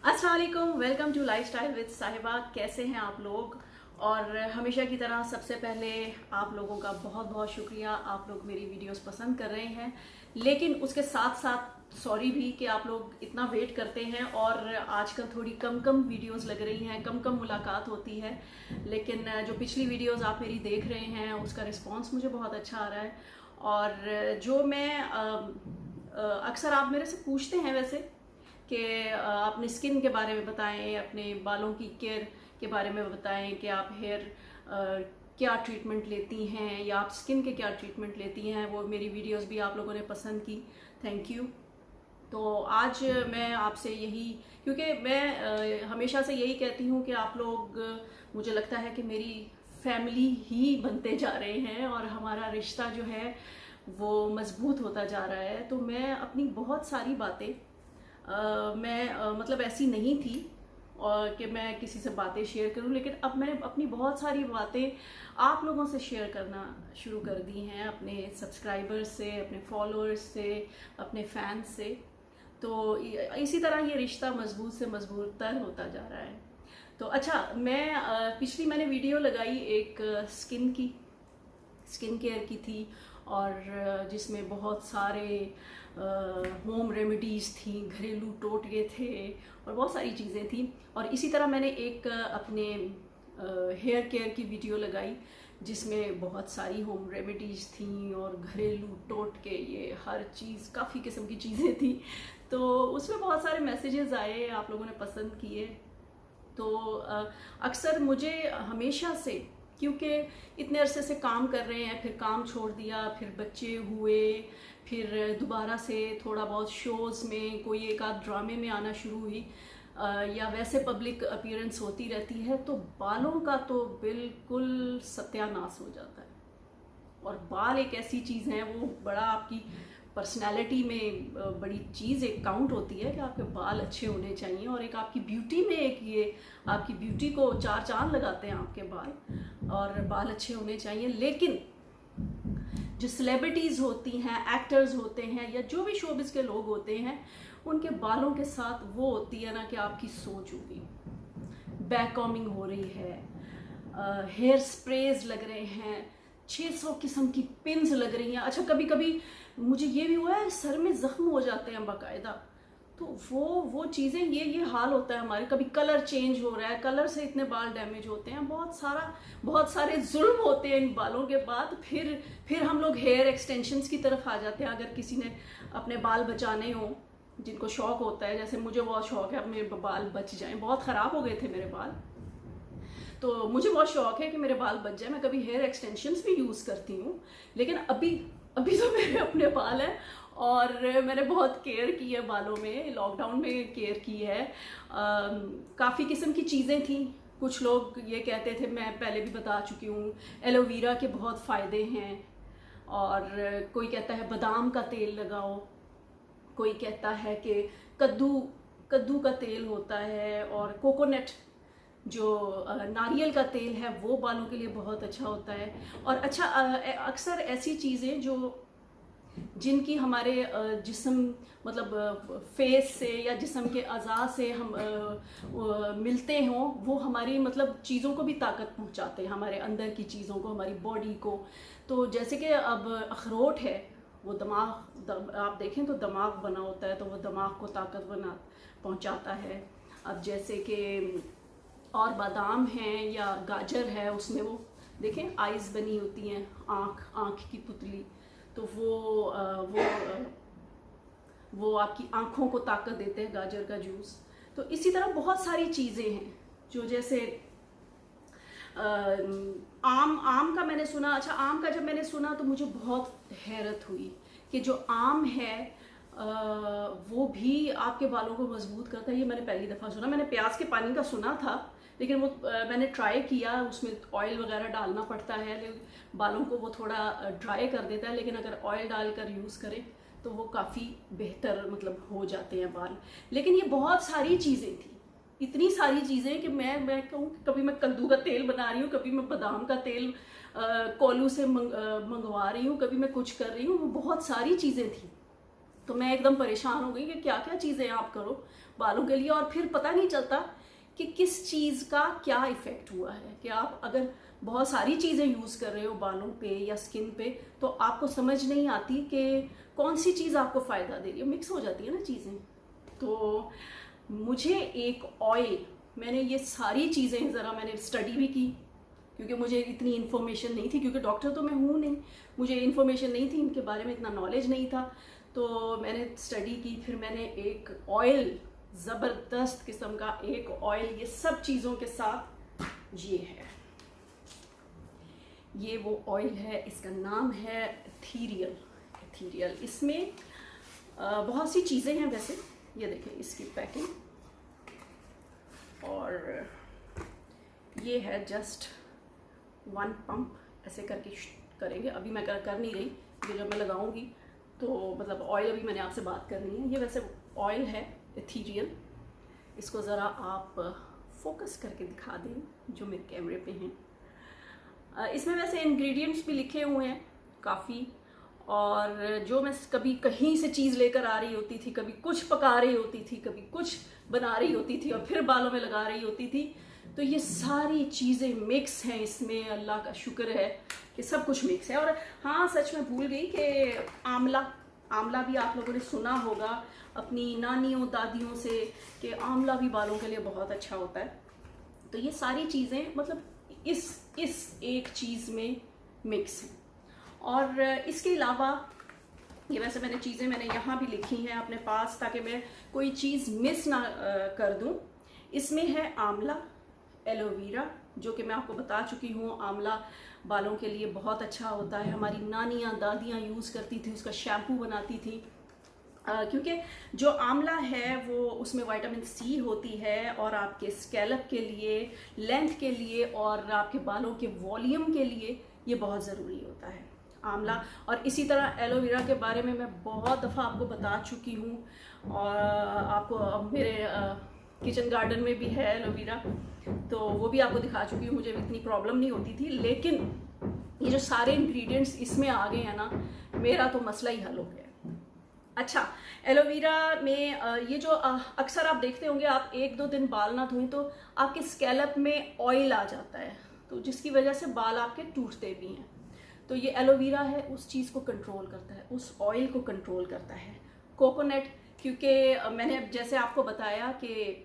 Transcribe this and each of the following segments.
अस्सलाम वालेकुम, welcome to lifestyle with साहिबा। कैसे हैं आप लोग? और हमेशा की तरह सबसे पहले आप लोगों का बहुत बहुत शुक्रिया, आप लोग मेरी वीडियोस पसंद कर रहे हैं। लेकिन उसके साथ साथ सॉरी भी कि आप लोग इतना वेट करते हैं और आजकल थोड़ी कम कम वीडियोस लग रही हैं, कम कम मुलाकात होती है। लेकिन जो पिछली वीडियोस आप मेरी देख रहे हैं उसका रिस्पांस मुझे बहुत अच्छा आ रहा है। और जो मैं अक्सर आप मेरे से पूछते हैं वैसे कि अपने स्किन के बारे में बताएं, अपने बालों की केयर के बारे में बताएं कि आप हेयर क्या ट्रीटमेंट लेती हैं या आप स्किन के क्या ट्रीटमेंट लेती हैं। वो मेरी वीडियोस भी आप लोगों ने पसंद की, थैंक यू। तो आज मैं आपसे यही, क्योंकि मैं हमेशा से यही कहती हूँ कि आप लोग, मुझे लगता है कि मेरी फैमिली ही बनते जा रहे हैं और हमारा रिश्ता जो है वो मजबूत होता जा रहा है। तो मैं अपनी बहुत सारी बातें मैं मतलब ऐसी नहीं थी और कि मैं किसी से बातें शेयर करूं, लेकिन अब मैंने अपनी बहुत सारी बातें आप लोगों से शेयर करना शुरू कर दी हैं, अपने सब्सक्राइबर्स से, अपने फॉलोअर्स से, अपने फैंस से। तो इसी तरह ये रिश्ता मजबूत से मजबूतर होता जा रहा है। तो अच्छा, मैं पिछली मैंने वीडियो लगाई एक स्किन केयर की थी और जिसमें बहुत सारे होम रेमेडीज़ थी, घरेलू टोटके थे और बहुत सारी चीज़ें थी। और इसी तरह मैंने एक अपने हेयर केयर की वीडियो लगाई जिसमें बहुत सारी होम रेमेडीज़ थी और घरेलू टोटके, ये हर चीज़, काफ़ी किस्म की चीज़ें थी। तो उसमें बहुत सारे मैसेजेस आए, आप लोगों ने पसंद किए। तो अक्सर मुझे हमेशा से, क्योंकि इतने अरसे से काम कर रहे हैं, फिर काम छोड़ दिया, फिर बच्चे हुए, फिर दोबारा से थोड़ा बहुत शोज़ में, कोई एक आध ड्रामे में आना शुरू हुई या वैसे पब्लिक अपीयरेंस होती रहती है, तो बालों का तो बिल्कुल सत्यानाश हो जाता है। और बाल एक ऐसी चीज़ है, वो बड़ा आपकी पर्सनैलिटी में बड़ी चीज़ एक काउंट होती है कि आपके बाल अच्छे होने चाहिए। और एक आपकी ब्यूटी में, एक ये आपकी ब्यूटी को चार चांद लगाते हैं आपके बाल, और बाल अच्छे होने चाहिए। लेकिन जो सेलिब्रिटीज़ होती हैं, एक्टर्स होते हैं, या जो भी शोबिज़ के लोग होते हैं, उनके बालों के साथ वो होती है ना कि आपकी सोच होगी, बैक कॉमिंग हो रही है, हेयर स्प्रेज लग रहे हैं, 600 किस्म की पिन्स लग रही हैं। अच्छा, कभी कभी मुझे ये भी हुआ है, सर में जख्म हो जाते हैं बाकायदा। तो वो चीज़ें, ये हाल होता है हमारे। कभी कलर चेंज हो रहा है, कलर से इतने बाल डैमेज होते हैं, बहुत सारे जुल्म होते हैं इन बालों के बाद। फिर हम लोग हेयर एक्सटेंशंस की तरफ आ जाते हैं। अगर किसी ने अपने बाल बचाने हो, जिनको शौक होता है, जैसे मुझे बहुत शौक है मेरे बाल बच जाएं, बहुत ख़राब हो गए थे मेरे बाल, तो मुझे बहुत शौक है कि मेरे बाल बच जाए। मैं कभी हेयर एक्सटेंशंस भी यूज़ करती हूँ, लेकिन अभी अभी तो मेरे अपने बाल हैं और मैंने बहुत केयर की है बालों में, लॉकडाउन में केयर की है। काफ़ी किस्म की चीज़ें थी। कुछ लोग ये कहते थे, मैं पहले भी बता चुकी हूँ, एलोवेरा के बहुत फ़ायदे हैं। और कोई कहता है बादाम का तेल लगाओ, कोई कहता है कि कद्दू का तेल होता है, और कोकोनट जो नारियल का तेल है वो बालों के लिए बहुत अच्छा होता है। और अच्छा, अक्सर ऐसी चीज़ें जो जिनकी हमारे जिस्म, मतलब फेस से या जिस्म के अज़ा से हम मिलते हों, वो हमारी मतलब चीज़ों को भी ताकत पहुंचाते हैं, हमारे अंदर की चीज़ों को, हमारी बॉडी को। तो जैसे कि अब अखरोट है, वो आप देखें तो दिमाग बना होता है, तो वो दिमाग को ताकत पहुंचाता है। अब जैसे कि और बादाम हैं या गाजर है, उसमें वो देखें आइज़ बनी होती हैं, आँख की पुतली, तो वो आपकी आँखों को ताकत देते हैं, गाजर का जूस। तो इसी तरह बहुत सारी चीज़ें हैं जो, जैसे आम का मैंने सुना। अच्छा, आम का जब मैंने सुना तो मुझे बहुत हैरत हुई कि जो आम है वो भी आपके बालों को मजबूत करता है। ये मैंने पहली दफ़ा सुना। मैंने प्याज के पानी का सुना था, लेकिन वो मैंने ट्राई किया, उसमें ऑयल वगैरह डालना पड़ता है, बालों को वो थोड़ा ड्राई कर देता है। लेकिन अगर ऑयल डालकर यूज़ करें तो वो काफ़ी बेहतर मतलब हो जाते हैं बाल। लेकिन ये बहुत सारी चीज़ें थी, इतनी सारी चीज़ें कि मैं कहूँ, कभी मैं कद्दू का तेल बना रही हूँ, कभी मैं बादाम का तेल कोलू से मंगवा रही हूँ, कभी मैं कुछ कर रही हूँ, वो बहुत सारी चीज़ें थी। तो मैं एकदम परेशान हो गई कि क्या क्या चीज़ें आप करो बालों के लिए, और फिर पता नहीं चलता कि किस चीज़ का क्या इफ़ेक्ट हुआ है। कि आप अगर बहुत सारी चीज़ें यूज़ कर रहे हो बालों पे या स्किन पे, तो आपको समझ नहीं आती कि कौन सी चीज़ आपको फ़ायदा दे रही है, मिक्स हो जाती है ना चीज़ें। तो मुझे एक ऑयल, मैंने ये सारी चीज़ें ज़रा मैंने स्टडी भी की, क्योंकि मुझे इतनी इन्फॉर्मेशन नहीं थी, क्योंकि डॉक्टर तो मैं हूँ नहीं, मुझे इन्फॉर्मेशन नहीं थी, इनके बारे में इतना नॉलेज नहीं था। तो मैंने स्टडी की, फिर मैंने एक ऑयल, ज़बरदस्त किस्म का एक ऑयल, ये सब चीज़ों के साथ, ये है, ये वो ऑयल है, इसका नाम है एथीरियल। इसमें बहुत सी चीज़ें हैं वैसे, ये देखें इसकी पैकिंग, और ये है जस्ट 1 पंप, ऐसे करके करेंगे। अभी मैं कर नहीं रही, ये जब मैं लगाऊंगी तो मतलब ऑयल, अभी मैंने आपसे बात करनी है। ये वैसे ऑयल है एथीरियल, इसको ज़रा आप फोकस करके दिखा दें जो मेरे कैमरे पे हैं। इसमें वैसे इंग्रेडिएंट्स भी लिखे हुए हैं काफ़ी, और जो मैं कभी कहीं से चीज़ लेकर आ रही होती थी, कभी कुछ पका रही होती थी, कभी कुछ बना रही होती थी और फिर बालों में लगा रही होती थी, तो ये सारी चीज़ें मिक्स हैं इसमें। अल्लाह का शुक्र है कि सब कुछ मिक्स है। और हाँ, सच में भूल गई कि आंवला भी आप लोगों ने सुना होगा अपनी नानियों दादियों से कि आंवला भी बालों के लिए बहुत अच्छा होता है। तो ये सारी चीज़ें मतलब इस एक चीज़ में मिक्स हैं। और इसके अलावा ये वैसे मैंने यहाँ भी लिखी हैं अपने पास, ताकि मैं कोई चीज़ मिस ना कर दूँ। इसमें है आंवला, एलोवेरा, जो कि मैं आपको बता चुकी हूँ आंवला बालों के लिए बहुत अच्छा होता है। हमारी नानियाँ दादियाँ यूज़ करती थी, उसका शैम्पू बनाती थी, क्योंकि जो आंवला है वो उसमें विटामिन सी होती है, और आपके स्कैल्प के लिए, लेंथ के लिए और आपके बालों के वॉल्यूम के लिए ये बहुत ज़रूरी होता है आंवला। और इसी तरह एलोवेरा के बारे में मैं बहुत दफ़ा आपको बता चुकी हूँ, और आपको मेरे किचन गार्डन में भी है एलोवेरा, तो वो भी आपको दिखा चुकी हूँ। मुझे इतनी प्रॉब्लम नहीं होती थी, लेकिन ये जो सारे इंग्रेडिएंट्स इसमें आ गए हैं ना, मेरा तो मसला ही हल हो गया। अच्छा, एलोवेरा में ये जो अक्सर आप देखते होंगे, आप 1-2 दिन बाल ना धोएं तो आपके स्कैल्प में ऑयल आ जाता है, तो जिसकी वजह से बाल आपके टूटते भी हैं। तो ये एलोवेरा है, उस चीज़ को कंट्रोल करता है, उस ऑयल को कंट्रोल करता है। कोकोनट, क्योंकि मैंने जैसे आपको बताया कि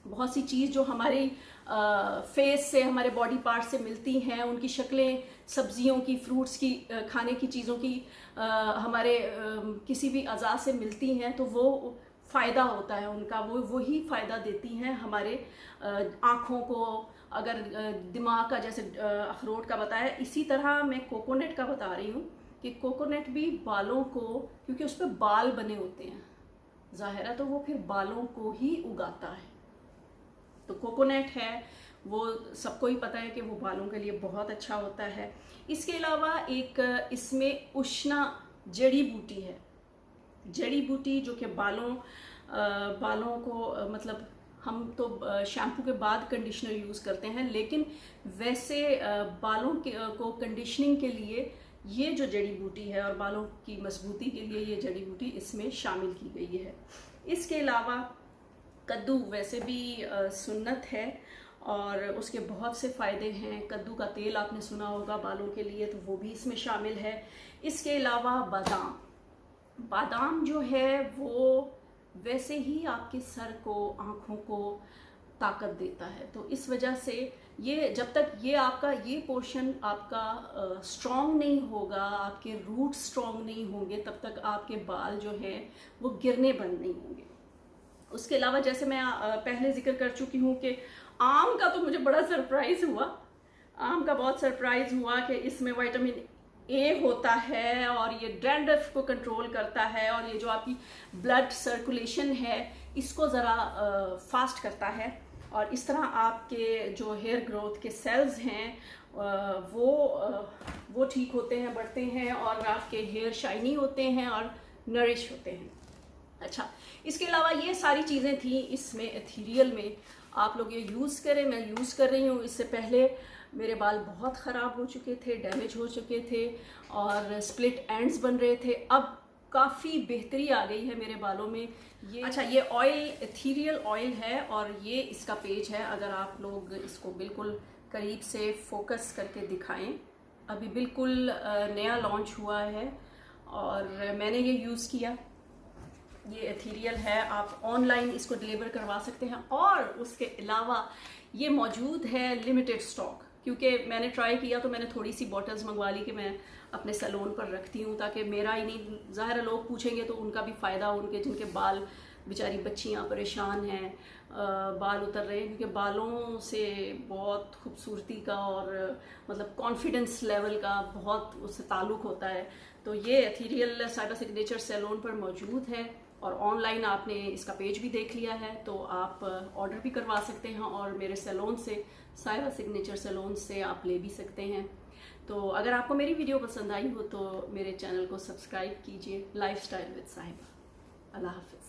बहुत सी चीज़ जो हमारी फेस से, हमारे बॉडी पार्ट से मिलती हैं, उनकी शक्लें सब्जियों की, फ्रूट्स की, खाने की चीज़ों की हमारे किसी भी अज़ा से मिलती हैं, तो वो फ़ायदा होता है उनका, वही फ़ायदा देती हैं हमारे आँखों को। अगर दिमाग का, जैसे अखरोट का बताया, इसी तरह मैं कोकोनट का बता रही हूँ कि कोकोनट भी बालों को, क्योंकि उस पर बाल बने होते हैं ज़ाहिर है, तो वो फिर बालों को ही उगाता है। तो कोकोनट है, वो सबको ही पता है कि वो बालों के लिए बहुत अच्छा होता है। इसके अलावा एक इसमें उष्णा जड़ी बूटी है, जड़ी बूटी जो कि बालों को मतलब हम तो शैम्पू के बाद कंडीशनर यूज़ करते हैं, लेकिन वैसे बालों को कंडीशनिंग के लिए ये जो जड़ी बूटी है और बालों की मजबूती के लिए ये जड़ी बूटी इसमें शामिल की गई है। इसके अलावा कद्दू वैसे भी सुन्नत है और उसके बहुत से फ़ायदे हैं। कद्दू का तेल आपने सुना होगा बालों के लिए, तो वो भी इसमें शामिल है। इसके अलावा बादाम जो है वो वैसे ही आपके सर को, आँखों को ताकत देता है। तो इस वजह से ये, जब तक ये आपका ये पोर्शन आपका स्ट्रॉन्ग नहीं होगा, आपके रूट स्ट्रॉन्ग नहीं होंगे, तब तक आपके बाल जो हैं वो गिरने बंद नहीं होंगे। उसके अलावा जैसे मैं पहले जिक्र कर चुकी हूँ कि आम का तो मुझे बड़ा सरप्राइज़ हुआ, आम का बहुत सरप्राइज़ हुआ कि इसमें विटामिन ए होता है और ये डैंड्रफ को कंट्रोल करता है, और ये जो आपकी ब्लड सर्कुलेशन है इसको ज़रा फास्ट करता है, और इस तरह आपके जो हेयर ग्रोथ के सेल्स हैं वो ठीक होते हैं, बढ़ते हैं, और आपके हेयर शाइनी होते हैं और नरिश होते हैं। अच्छा, इसके अलावा ये सारी चीज़ें थी इसमें एथीरियल में, आप लोग ये यूज़ करें। मैं यूज़ कर रही हूँ। इससे पहले मेरे बाल बहुत ख़राब हो चुके थे, डैमेज हो चुके थे और स्प्लिट एंड्स बन रहे थे। अब काफ़ी बेहतरी आ गई है मेरे बालों में। ये अच्छा, ये ऑयल एथीरियल ऑयल है और ये इसका पेज है। अगर आप लोग इसको बिल्कुल करीब से फोकस करके दिखाएं, अभी बिल्कुल नया लॉन्च हुआ है और मैंने ये यूज़ किया। ये एथीरियल है, आप ऑनलाइन इसको डिलीवर करवा सकते हैं और उसके अलावा ये मौजूद है लिमिटेड स्टॉक। क्योंकि मैंने ट्राई किया तो मैंने थोड़ी सी बॉटल्स मंगवा ली कि मैं अपने सैलून पर रखती हूँ, ताकि मेरा ही नहीं, ज़ाहिर है लोग पूछेंगे तो उनका भी फ़ायदा, उनके जिनके बाल, बेचारी बच्चियाँ परेशान हैं, बाल उतर रहे हैं, क्योंकि बालों से बहुत खूबसूरती का और मतलब कॉन्फिडेंस लेवल का बहुत उससे ताल्लुक़ होता है। तो ये एथीरियल साइबा सिग्नेचर सैलून पर मौजूद है और ऑनलाइन आपने इसका पेज भी देख लिया है, तो आप ऑर्डर भी करवा सकते हैं और मेरे सैलून से, साहिबा सिग्नेचर सैलून से आप ले भी सकते हैं। तो अगर आपको मेरी वीडियो पसंद आई हो तो मेरे चैनल को सब्सक्राइब कीजिए। लाइफस्टाइल विद साहिबा। अल्लाह हाफिज़।